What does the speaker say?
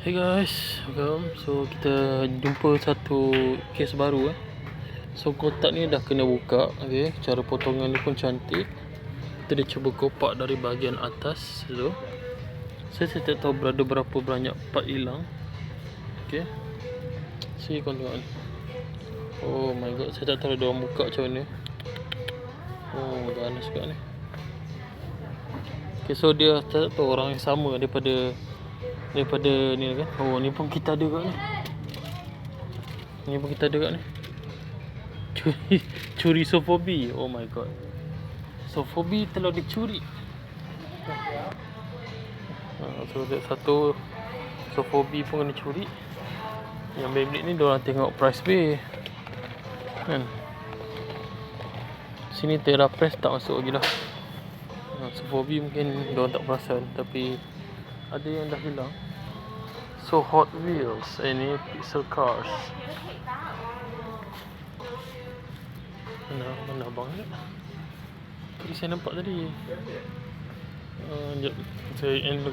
Hey guys, welcome. So kita jumpa satu kes baru So kotak ni dah kena buka. Okay, cara potongan ni pun cantik. Kita dah cuba kopak dari bahagian atas. So saya tak tahu berapa banyak part hilang. Okay, sini korang tengok ni. Oh my god, saya tak tahu dia orang buka macam mana. Oh, ganas juga ni. Okay, so dia tak tahu orang yang sama daripada ni kan. Oh, ni pun kita ada kat ni. Ni pun kita ada kat ni. Curi Sofobi. Oh my god. Sofobi telah dicuri. So satu Sofobi pun kena curi. Yang Beyblade ni diorang tengok price bay kan. Sini Terra Press tak masuk lagi lah. Sofobi mungkin diorang tak perasan, tapi ada yang dah hilang. So Hot Wheels, ini Pixel Cars. Mana abang ni? Tadi saya nampak tadi. Sekejap, saya end dulu guys.